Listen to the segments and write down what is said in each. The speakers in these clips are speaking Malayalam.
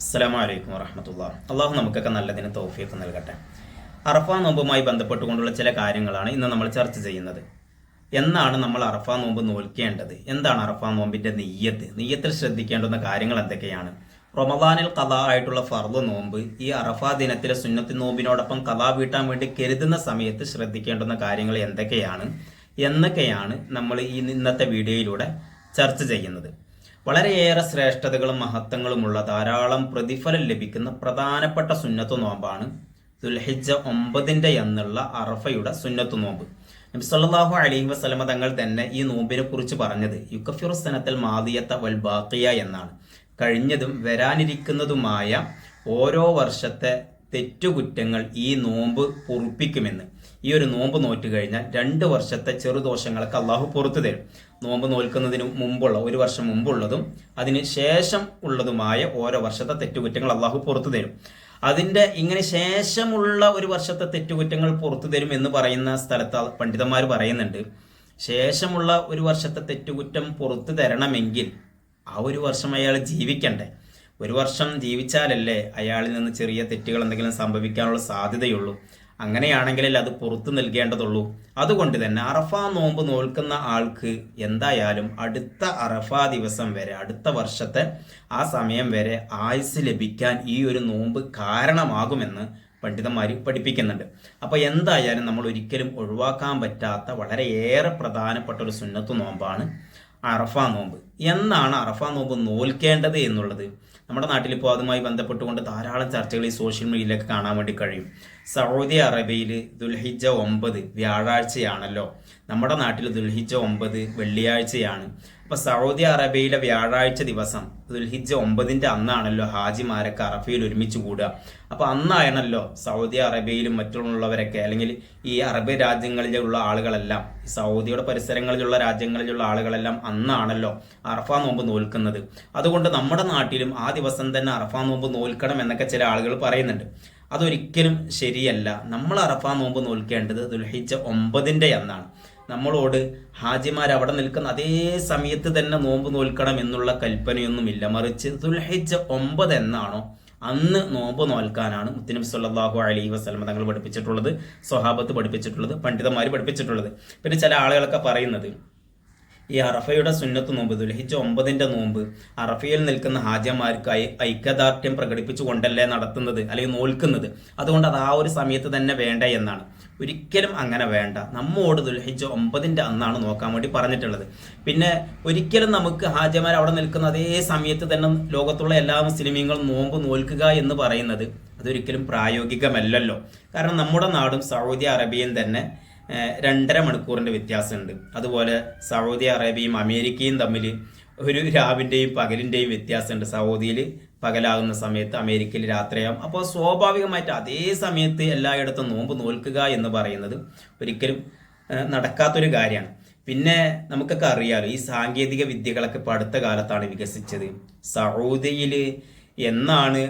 അസ്സലാമു അലൈക്കും വറഹ്മത്തുള്ളാഹി. അള്ളാഹു നമുക്കൊക്കെ നല്ലതിന് തൗഫീഖ് നൽകട്ടെ. അറഫാ നോമ്പുമായി ബന്ധപ്പെട്ടുകൊണ്ടുള്ള ചില കാര്യങ്ങളാണ് ഇന്ന് നമ്മൾ ചർച്ച ചെയ്യുന്നത്. എന്നാണ് നമ്മൾ അറഫാ നോമ്പ് നോൽക്കേണ്ടത്? എന്താണ് അറഫാ നോമ്പിന്റെ നിയ്യത്തിൽ ശ്രദ്ധിക്കേണ്ടുന്ന കാര്യങ്ങൾ എന്തൊക്കെയാണ്? റമദാനിൽ ഖദാ ആയിട്ടുള്ള ഫർദ് നോമ്പ് ഈ അറഫാ ദിനത്തിലെ സുന്നത്ത് നോമ്പിനോടൊപ്പം ഖദാ വീട്ടാൻ വേണ്ടി കരുതുന്ന സമയത്ത് ശ്രദ്ധിക്കേണ്ടുന്ന കാര്യങ്ങൾ എന്തൊക്കെയാണ് എന്നൊക്കെയാണ് നമ്മൾ ഇന്നത്തെ വീഡിയോയിലൂടെ ചർച്ച ചെയ്യുന്നത്. വളരെയേറെ ശ്രേഷ്ഠതകളും മഹത്വങ്ങളുമുള്ള ധാരാളം പ്രതിഫലം ലഭിക്കുന്ന പ്രധാനപ്പെട്ട സുന്നത്ത് നോമ്പാണ് ദുൽഹിജ്ജ 9 എന്നുള്ള അറഫയുടെ സുന്നത്ത് നോമ്പ്. നബി സല്ലല്ലാഹു അലൈഹി വസല്ലമ തങ്ങൾ തന്നെ ഈ നോമ്പിനെ കുറിച്ച് പറഞ്ഞത് യുക്കഫിറു സനത്തൽ മാദിയത വൽ ബാഖിയ എന്നാണ്. കഴിഞ്ഞതും വരാനിരിക്കുന്നതുമായ ഓരോ വർഷത്തെ തെറ്റുകുറ്റങ്ങൾ ഈ നോമ്പ് പൊറുപ്പിക്കുമെന്ന്. ഈ ഒരു നോമ്പ് നോറ്റ് കഴിഞ്ഞാൽ 2 വർഷത്തെ ചെറുദോഷങ്ങളൊക്കെ അള്ളാഹു പുറത്തു തരും. നോമ്പ് നോൽക്കുന്നതിന് മുമ്പുള്ള 1 വർഷം മുമ്പുള്ളതും അതിന് ശേഷം ഉള്ളതുമായ ഓരോ വർഷത്തെ തെറ്റുകുറ്റങ്ങൾ അള്ളാഹു പുറത്തു തരും. അതിൻ്റെ ഇങ്ങനെ ശേഷമുള്ള 1 വർഷത്തെ തെറ്റുകുറ്റങ്ങൾ പുറത്തു തരും എന്ന് പറയുന്ന സ്ഥലത്ത് പണ്ഡിതന്മാർ പറയുന്നുണ്ട്, ശേഷമുള്ള 1 വർഷത്തെ തെറ്റുകുറ്റം പുറത്തു തരണമെങ്കിൽ ആ 1 വർഷം അയാൾ ജീവിക്കണ്ടേ. 1 വർഷം ജീവിച്ചാലല്ലേ അയാളിൽ നിന്ന് ചെറിയ തെറ്റുകൾ എന്തെങ്കിലും സംഭവിക്കാനുള്ള സാധ്യതയുള്ളൂ. അങ്ങനെയാണെങ്കിലല്ലേ അത് പുറത്തു നൽകേണ്ടതുള്ളൂ. അതുകൊണ്ട് തന്നെ അറഫാ നോമ്പ് നോൽക്കുന്ന ആൾക്ക് എന്തായാലും അടുത്ത അറഫാ ദിവസം വരെ, അടുത്ത വർഷത്തെ ആ സമയം വരെ ആയുസ് ലഭിക്കാൻ ഈ ഒരു നോമ്പ് കാരണമാകുമെന്ന് പണ്ഡിതന്മാർ പഠിപ്പിക്കുന്നുണ്ട്. അപ്പോൾ എന്തായാലും നമ്മൾ ഒരിക്കലും ഒഴിവാക്കാൻ പറ്റാത്ത വളരെയേറെ പ്രധാനപ്പെട്ട ഒരു സുന്നത്ത് നോമ്പാണ് അറഫാ നോമ്പ്. എന്നാണ് അറഫാ നോമ്പ് നോൽക്കേണ്ടത് എന്നുള്ളത് നമ്മുടെ നാട്ടിലിപ്പോൾ അതുമായി ബന്ധപ്പെട്ടുകൊണ്ട് ധാരാളം ചർച്ചകൾ ഈ സോഷ്യൽ മീഡിയയിലൊക്കെ കാണാൻ വേണ്ടി കഴിയും. സൗദി അറേബ്യയിൽ ദുൽഹിജ്ജ 9 വ്യാഴാഴ്ചയാണല്ലോ, നമ്മുടെ നാട്ടിൽ ദുൽഹിജ്ജ 9 വെള്ളിയാഴ്ചയാണ്. അപ്പോൾ സൗദി അറേബ്യയിലെ വ്യാഴാഴ്ച ദിവസം ദുൽഹിജ്ജ 9 അന്നാണല്ലോ ഹാജിമാരൊക്കെ അറഫയിൽ ഒരുമിച്ച് കൂടുക. അപ്പോൾ അന്നാണല്ലോ സൗദി അറേബ്യയിലും മറ്റുള്ളവരൊക്കെ, അല്ലെങ്കിൽ ഈ അറബ് രാജ്യങ്ങളിലുള്ള ആളുകളെല്ലാം, സൗദിയുടെ പരിസരങ്ങളിലുള്ള രാജ്യങ്ങളിലുള്ള ആളുകളെല്ലാം അന്നാണല്ലോ അറഫാ നോമ്പ് നോൽക്കുന്നത്. അതുകൊണ്ട് നമ്മുടെ നാട്ടിലും ആ ദിവസം തന്നെ അറഫാ നോമ്പ് നോൽക്കണം എന്നൊക്കെ ചില ആളുകൾ പറയുന്നുണ്ട്. അതൊരിക്കലും ശരിയല്ല. നമ്മൾ അറഫാ നോമ്പ് നോൽക്കേണ്ടത് ദുൽഹിജ്ജ 9 എന്നാണ്. നമ്മളോട് ഹാജിമാർ അവിടെ നിൽക്കുന്ന അതേ സമയത്ത് തന്നെ നോമ്പ് നോൽക്കണം എന്നുള്ള കൽപ്പനയൊന്നുമില്ല. മറിച്ച് ദുൽഹിജ്ജ 9 എന്നാണോ അന്ന് നോമ്പ് നോൽക്കാനാണ് മുത്തുനബി സല്ലല്ലാഹു അലൈഹി വസല്ലം തങ്ങൾ പഠിപ്പിച്ചിട്ടുള്ളത്, സ്വഹാബത്ത് പഠിപ്പിച്ചിട്ടുള്ളത്, പണ്ഡിതന്മാർ പഠിപ്പിച്ചിട്ടുള്ളത്. പിന്നെ ചില ആളുകളൊക്കെ പറയുന്നത് ഈ അറഫയുടെ സുന്നത്ത് നോമ്പ് ദുൽഹിജ്ജ 9 നോമ്പ് അറഫയിൽ നിൽക്കുന്ന ഹാജിമാർക്ക് ഐക്യദാർഢ്യം പ്രകടിപ്പിച്ചു കൊണ്ടല്ലേ നടത്തുന്നത് അല്ലെങ്കിൽ നോൽക്കുന്നത്, അതുകൊണ്ട് അത് ആ ഒരു സമയത്ത് തന്നെ വേണ്ട എന്നാണ്. ഒരിക്കലും അങ്ങനെ വേണ്ട. നമ്മോട് ദുൽഹിജ്ജ 9 അന്നാണ് നോക്കാൻ വേണ്ടി പറഞ്ഞിട്ടുള്ളത്. പിന്നെ ഒരിക്കലും നമുക്ക് ഹാജിമാർ അവിടെ നിൽക്കുന്ന അതേ സമയത്ത് തന്നെ ലോകത്തുള്ള എല്ലാ മുസ്ലിമീങ്ങളും നോമ്പ് നോൽക്കുക എന്ന് പറയുന്നത് അതൊരിക്കലും പ്രായോഗികമല്ലല്ലോ. കാരണം നമ്മുടെ നാടും സൗദി അറേബ്യയും തന്നെ 2.5 മണിക്കൂറിൻ്റെ വ്യത്യാസമുണ്ട്. അതുപോലെ സൗദി അറേബ്യയും അമേരിക്കയും തമ്മിൽ ഒരു രാവിൻ്റെയും പകലിൻ്റെയും വ്യത്യാസമുണ്ട്. സൗദിയിൽ പകലാകുന്ന സമയത്ത് അമേരിക്കയിൽ രാത്രിയാകും. അപ്പോൾ സ്വാഭാവികമായിട്ട് അതേ സമയത്ത് എല്ലായിടത്തും നോമ്പ് നോൽക്കുക എന്ന് പറയുന്നത് ഒരിക്കലും നടക്കാത്തൊരു കാര്യമാണ്. പിന്നെ നമുക്കൊക്കെ അറിയാലോ, ഈ സാങ്കേതിക വിദ്യകളൊക്കെ ഇപ്പോൾ അടുത്ത കാലത്താണ് വികസിച്ചത്. സൗദിയിൽ എന്നാണ്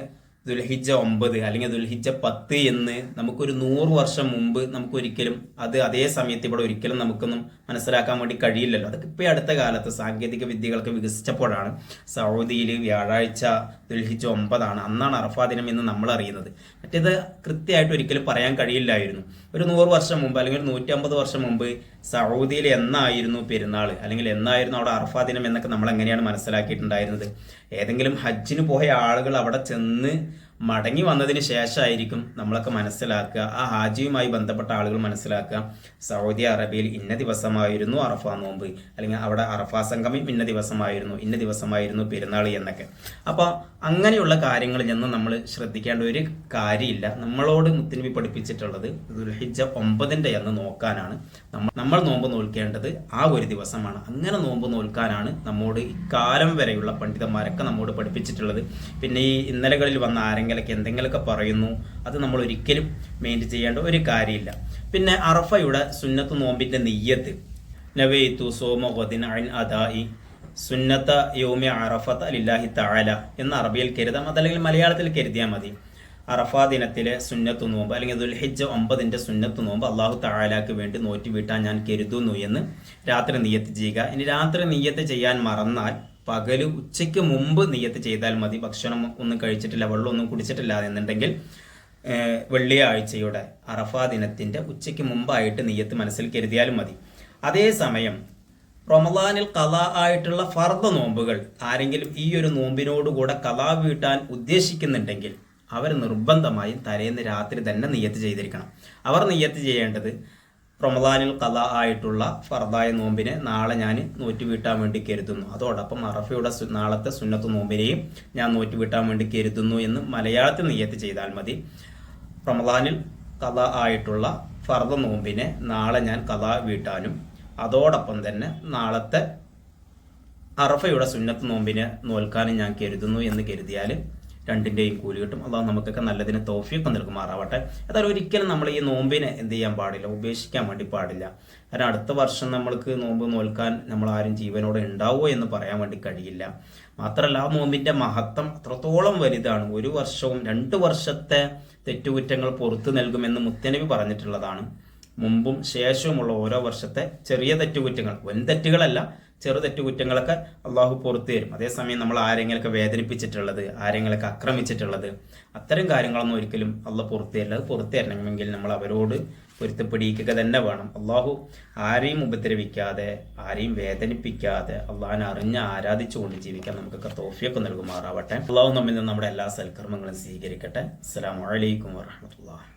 ദുൽഹിജ്ജ 9 അല്ലെങ്കിൽ ദുൽഹിജ്ജ 10 എന്ന് നമുക്കൊരു 100 വർഷം മുമ്പ് നമുക്കൊരിക്കലും അത് അതേ സമയത്ത് ഇവിടെ ഒരിക്കലും നമുക്കൊന്നും മനസ്സിലാക്കാൻ വേണ്ടി കഴിയില്ലല്ലോ. അതൊക്കെ ഇപ്പോൾ അടുത്ത കാലത്ത് സാങ്കേതിക വിദ്യകളൊക്കെ വികസിച്ചപ്പോഴാണ് സൗദിയിൽ വ്യാഴാഴ്ച ദുൽഹിജ്ജ 9 ആണ്, അന്നാണ് അറഫാ ദിനം എന്ന് നമ്മൾ അറിയുന്നത്. മറ്റേത് കൃത്യമായിട്ട് ഒരിക്കലും പറയാൻ കഴിയില്ലായിരുന്നു. ഒരു 100 വർഷം മുമ്പ് അല്ലെങ്കിൽ 150 വർഷം മുമ്പ് സൗദിയിൽ എന്നായിരുന്നു പെരുന്നാൾ അല്ലെങ്കിൽ എന്നായിരുന്നു അവിടെ അറഫാ ദിനം എന്നൊക്കെ നമ്മൾ എങ്ങനെയാണ് മനസ്സിലാക്കിയിട്ടുണ്ടായിരുന്നത്? ഏതെങ്കിലും ഹജ്ജിന് പോയ ആളുകൾ അവിടെ ചെന്ന് മടങ്ങി വന്നതിന് ശേഷമായിരിക്കും നമ്മളൊക്കെ മനസ്സിലാക്കുക, ആ ഹാജിയുമായി ബന്ധപ്പെട്ട ആളുകൾ മനസ്സിലാക്കുക സൗദി അറേബ്യയിൽ ഇന്ന ദിവസമായിരുന്നു അറഫാ നോമ്പ്, അല്ലെങ്കിൽ അവിടെ അറഫാ സംഗമം ഇന്ന ദിവസമായിരുന്നു പെരുന്നാൾ എന്നൊക്കെ. അപ്പോൾ അങ്ങനെയുള്ള കാര്യങ്ങളിൽ നിന്ന് നമ്മൾ ശ്രദ്ധിക്കേണ്ട ഒരു കാര്യമില്ല. നമ്മളോട് മുത്തുനബി പഠിപ്പിച്ചിട്ടുള്ളത് ദുൽഹിജ്ജ 9 എന്ന് നോക്കാനാണ്. നമ്മൾ നോമ്പ് നോൽക്കേണ്ടത് ആ ഒരു ദിവസമാണ്. അങ്ങനെ നോമ്പ് നോൽക്കാനാണ് നമ്മോട് ഇക്കാലം വരെയുള്ള പണ്ഡിതന്മാരൊക്കെ നമ്മോട് പഠിപ്പിച്ചിട്ടുള്ളത്. പിന്നെ ഈ ഇന്നലകളിൽ വന്ന ആരെങ്കിലൊക്കെ എന്തെങ്കിലുമൊക്കെ പറയുന്നു, അത് നമ്മൾ ഒരിക്കലും മെയിൻ ചെയ്യേണ്ട ഒരു കാര്യമില്ല. പിന്നെ അറഫയുടെ സുന്നത്ത് നോമ്പിന്റെ നിയ്യത്ത് നവൈതു സോമ ഗദിൻ അൻ അദാഇ സുന്നത്ത യൗമി അറഫത ലില്ലാഹി തആല എന്ന അറബിയിൽ കരുതാം, അതല്ലെങ്കിൽ മലയാളത്തിൽ കരുതിയാൽ മതി. അറഫാ ദിനത്തിലെ സുന്നത്ത് നോമ്പ് അല്ലെങ്കിൽ ദുൽഹിജ്ജ 9 സുന്നത്ത് നോമ്പ് അള്ളാഹു തആലാക്ക് വേണ്ടി നോറ്റി വീട്ടാൻ ഞാൻ കരുതുന്നു എന്ന് രാത്രി നിയ്യത്ത് ചെയ്യുക. ഇനി രാത്രി നിയ്യത്ത് ചെയ്യാൻ മറന്നാൽ പകല് ഉച്ചയ്ക്ക് മുമ്പ് നിയ്യത്ത് ചെയ്താൽ മതി. ഭക്ഷണം ഒന്നും കഴിച്ചിട്ടില്ല, വെള്ളമൊന്നും കുടിച്ചിട്ടില്ല എന്നുണ്ടെങ്കിൽ വെള്ളിയാഴ്ചയുടെ അറഫാ ദിനത്തിന്റെ ഉച്ചയ്ക്ക് മുമ്പായിട്ട് നിയ്യത്ത് മനസ്സിൽ കരുതിയാലും മതി. അതേസമയം റമദാനിൽ ഖളാ ആയിട്ടുള്ള ഫർദ് നോമ്പുകൾ ആരെങ്കിലും ഈ ഒരു നോമ്പിനോടുകൂടെ ഖളാ വീട്ടാൻ ഉദ്ദേശിക്കുന്നുണ്ടെങ്കിൽ അവർ നിർബന്ധമായും തലേന്ന് രാത്രി തന്നെ നിയ്യത്ത് ചെയ്തിരിക്കണം. അവർ നിയ്യത്ത് ചെയ്യേണ്ടത് റമദാനിൽ ഖളാ ആയിട്ടുള്ള ഫർദായ നോമ്പിനെ നാളെ ഞാൻ നോറ്റ് വീട്ടാൻ വേണ്ടി കരുതുന്നു, അതോടൊപ്പം അറഫയുടെ നാളത്തെ സുന്നത്ത് നോമ്പിനെയും ഞാൻ നോറ്റ് വീട്ടാൻ വേണ്ടി കരുതുന്നു എന്ന് മലയാളത്തിൽ നിയ്യത്ത് ചെയ്താൽ മതി. റമദാനിൽ ഖളാ ആയിട്ടുള്ള ഫർദ് നോമ്പിനെ നാളെ ഞാൻ ഖളാ വീട്ടാനും അതോടൊപ്പം തന്നെ നാളത്തെ അറഫയുടെ സുന്നത്ത് നോമ്പിനെ നോൽക്കാനും ഞാൻ കരുതുന്നു എന്ന് കരുതിയാൽ രണ്ടിൻ്റെയും കൂലി കിട്ടും. അള്ളാഹു നമുക്കൊക്കെ നല്ലതിന് തൗഫീഖ് നൽകുമാറാവട്ടെ. അതായത് ഒരിക്കലും നമ്മൾ ഈ നോമ്പിനെ എന്ത് ചെയ്യാൻ പാടില്ല, ഉപേക്ഷിക്കാൻ വേണ്ടി പാടില്ല. കാരണം അടുത്ത വർഷം നമ്മൾക്ക് നോമ്പ് നോൽക്കാൻ നമ്മൾ ആരും ജീവനോടെ ഉണ്ടാവുമോ എന്ന് പറയാൻ വേണ്ടി കഴിയില്ല. മാത്രമല്ല ആ നോമ്പിന്റെ മഹത്വം അത്രത്തോളം വലുതാണ്. 1 വർഷവും 2 വർഷത്തെ തെറ്റുകുറ്റങ്ങൾ പുറത്തു നൽകുമെന്ന് മുത്തനബി പറഞ്ഞിട്ടുള്ളതാണ്. മുമ്പും ശേഷവുമുള്ള ഓരോ വർഷത്തെ ചെറിയ തെറ്റുകുറ്റങ്ങൾ, വൻ തെറ്റുകളല്ല, ചെറു തെറ്റുകുറ്റങ്ങളൊക്കെ അള്ളാഹു പുറത്തു തരും. അതേസമയം നമ്മൾ ആരെങ്കിലൊക്കെ വേദനിപ്പിച്ചിട്ടുള്ളത്, ആരെങ്കിലൊക്കെ ആക്രമിച്ചിട്ടുള്ളത്, അത്തരം കാര്യങ്ങളൊന്നും ഒരിക്കലും അള്ളാഹ് പുറത്തു തരില്ല. അത് പുറത്തു തരണമെങ്കിൽ നമ്മൾ അവരോട് പൊരുത്തപ്പെടിയിക്കുക തന്നെ വേണം. അള്ളാഹു ആരെയും ഉപദ്രവിക്കാതെ, ആരെയും വേദനിപ്പിക്കാതെ അള്ളാഹിനെ അറിഞ്ഞ് ആരാധിച്ചുകൊണ്ട് ജീവിക്കാൻ നമുക്കൊക്കെ തൗഫീഖ് നൽകുമാറാവട്ടെ. അള്ളാഹു നമ്മിൽ നിന്ന് നമ്മുടെ എല്ലാ സൽക്കർമ്മങ്ങളും സ്വീകരിക്കട്ടെ. അസ്സലാമു അലൈക്കും വറഹ്മത്തുള്ളാഹി.